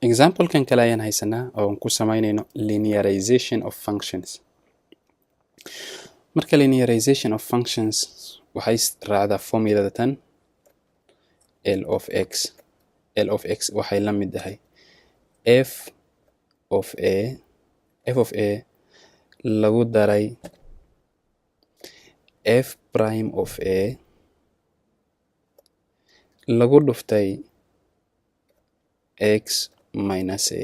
example kan kale ayaan haysanaa oo aan ku samaynayno linearization of functions. marka linearization of functions waxay raacdaa formulada tan L of x. L of x waxay la mid tahay f of a lagu daray f prime of a lagu dhuftay x minus a.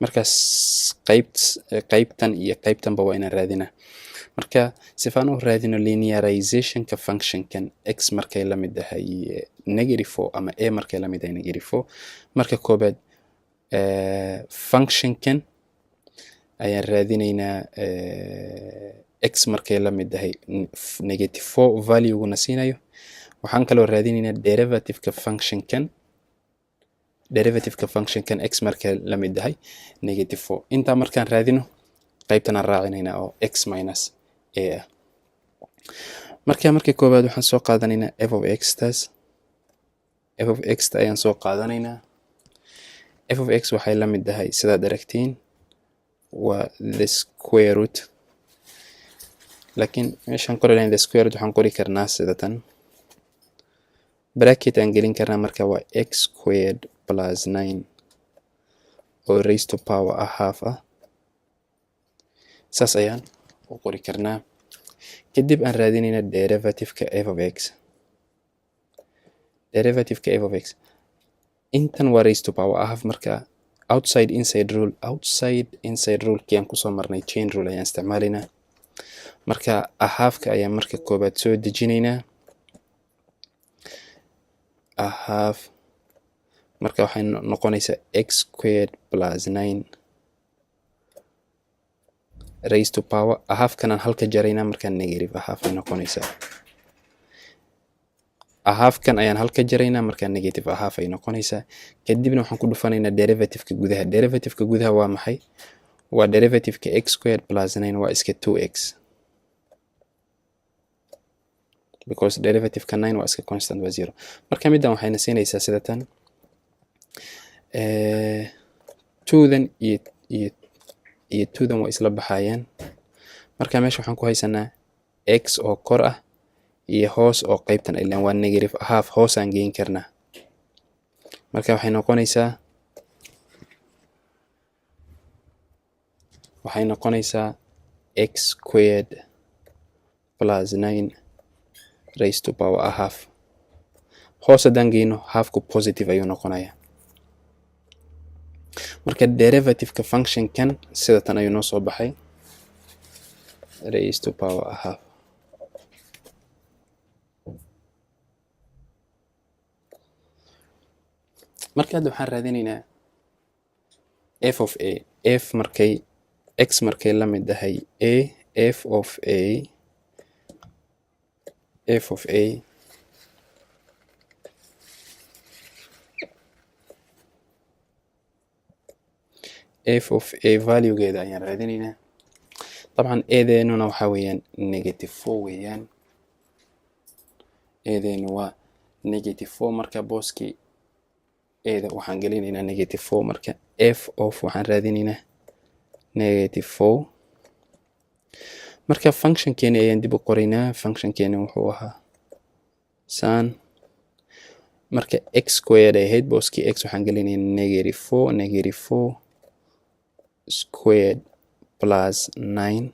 markaas qaybtan iyo qaybtanba waa inaan raadinaa. marka sifaan u raadino linearizationka functionkan x markay la mid tahay -4 ama a markay la mid tahay -4, marka koobaad functionkan ayaan raadinaynaa x markay la mid tahay -4 value-guna siinayo. waxaan kaloo raadinaynaa derivative-ka functionkan x markay la mid tahay -4. intaa markaan raadino qaybtan aan raacinaynaa oo x minus a ah. marka koobaad waxaan soo qaadanaynaa f of x taas. f of x ta ayaan soo qaadanaynaa. f of x waxay la mid tahay sidaad aragtiin waa the square root, laakiin meeshaan qori lahayn the square root waxaan qori karnaa sida tan, bracket aan gelin karnaa. marka waa x squared plus 9 oo raised to power half ah. saas ayaan u qori karnaa. kadib aan raadinaynaa derivative-ka f of x. derivative-ka f of x intan waa raised to power half. marka outside inside rule kii aan kusoo marnay chain rule ayaan isticmaalaynaa. marka half-ka ayaan marka koobaad soo dejinaynaa. half marka waxay noqonaysaa x squared plus 9 raised to power half-kan aan halka jaraynaa. markaan negative half ay noqonaysaa. half-kan ayaan halka jaraynaa. markaan negative half ay noqonaysaa. kadibna waxaan ku dhufanaynaa derivative-ka gudaha. derivative-ka gudaha waa maxay? waa derivative-ka x squared plus 9 waa iska 2x, because derivative-ka 9 waa iska constant, waa 0. marka middan waxayna siinaysaa sida tan 2dan iyo 2dan waa isla baxayaan. marka meesha waxaan ku haysanaa x oo kor ah iyo hoos oo qaybtan ilaan waa negative half, hoos aan geyn karnaa. marka waxay noqonaysaa x squared plus 9 raised to power half. hoos haddaan geyno half-ku positive ayuu noqonayaa. marka derivative-ka functionkan sida tan ayuu noo soo baxay raised to power half. marka hadda waxaan raadinaynaa f of a. f markay x markay la mid tahay a, f of a value-geeda ayaan raadinaynaa. dabcan eedeenuna waxaa weeyaan -4 weeyaan. eedeenu waa -4. marka booskii eeda waxaan gelinaynaa -4. marka f of waxaan raadinaynaa -4. marka functionkeeni ayaan dib u qoraynaa. functionkeeni wuxuu ahaa san. marka x squared ay ahayd, booskii x waxaan gelinaynaa -4 squared plus 9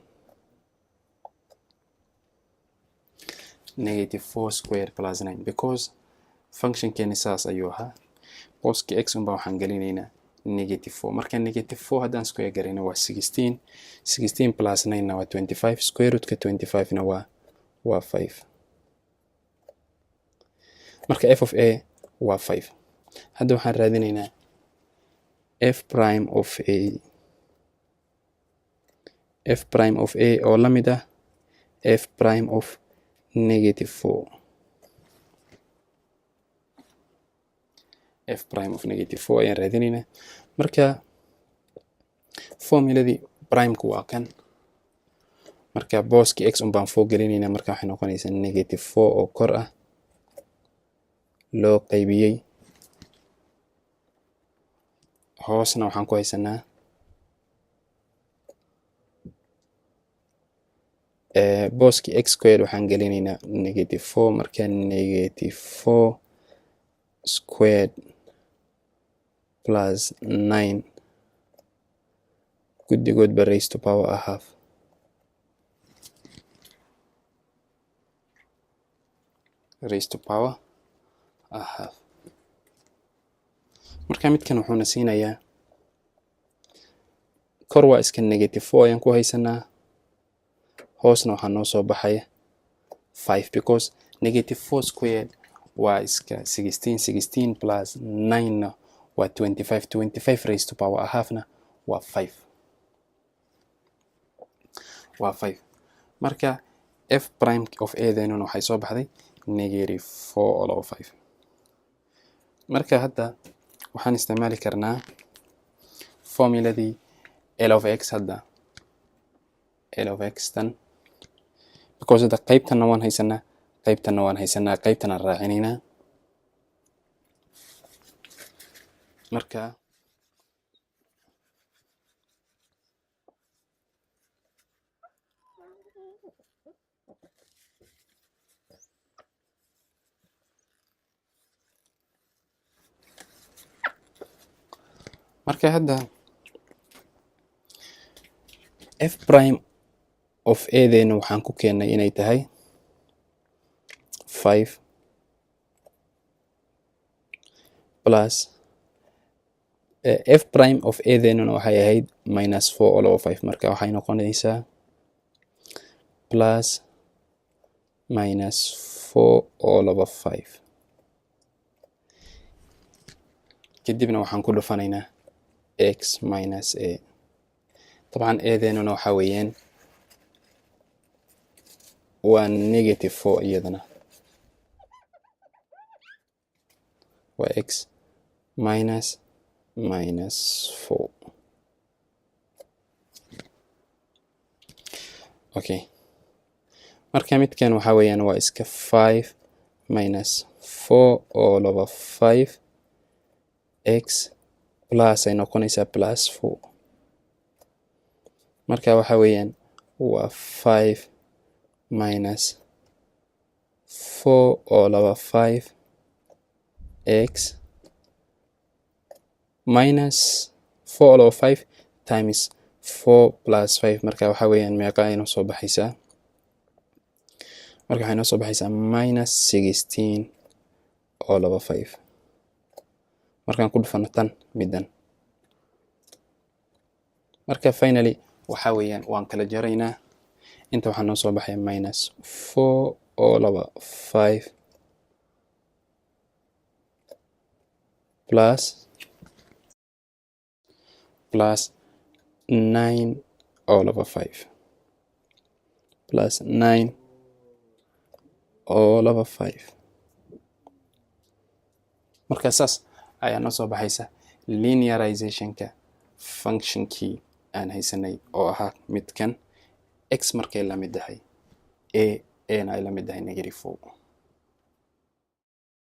-4 squared plus 9, because functionkeeni saas ayuu ahaa. booskii x unbaa waxaan gelinaynaa -4. marka -4 haddaan square garayna waa 16 plus 9 na waa 25, square root-ka 25 na waa 5. marka f of a waa 5. hadda waxaan raadinaynaa f prime of a oo la mid ah f prime of -4. f prime of -4 ayaan raadinaynaa. marka formuladii primeka waa kan. marka booskii x unbaan 4 gelinaynaa. marka waxay noqonaysaa -4 oo kor ah loo qaybiyey hoosna waxaan ku haysanaa booski x squared waxaan gelinaynaa negative 4 marka negative 4 squared plus 9 guddigoodba raised to power a half. Raised to power a half. marka midkan wuxuuna siinayaa kor waa iska negative 4 ayaan ku haysanaa, hoosna waxaa noo soo baxaya 5 because negative 4 squared waa iska 16 plus 9 na waa 25 raised to power a half na waa 5. waa 5. marka f prime of a then waxay soo baxday negative 4 all over 5. marka hadda waxaan isticmaali karnaa formuladii L of x hadda L of x tan because hadda qaybtana waan haysanaa qaybtana raacinaynaa. marka hadda f prime of a then waxaan ku keenay inay tahay 5 plus f prime of a then waxay ahayd minus 4 all over 5 marka waxay noqonaysaa plus minus 4 all over 5 kadibna waxaan ku dhufanaynaa x minus a. طبعا a then waxa weeyaan waa negative 4 iyadana waa x minus 4. okay marka midkan waxa weeyaan waa iska 5 minus 4 all over 5 x plus ay noqonaysaa plus 4. marka waxa weeyaan waa 5 minus 4 all over 5 x minus 4 all over 5 times 4 plus 5 marka waxa weeyaan meeqa ay noo soo baxaysaa. marka waxay noo soo baxaysaa minus 16 all over 5 markaan ku dhufano tan middan. marka finally waxa weeyaan waan kala jaraynaa inta waxaa noo soo baxaya minus 4 all over 5 plus 9 all over 5 plus 9 all over 5. marka saas ayaa noo soo baxaysa linearizationka functionkii aan haysanay oo ahaa midkan x markay la mid tahay a na ay la mid tahay negative 4.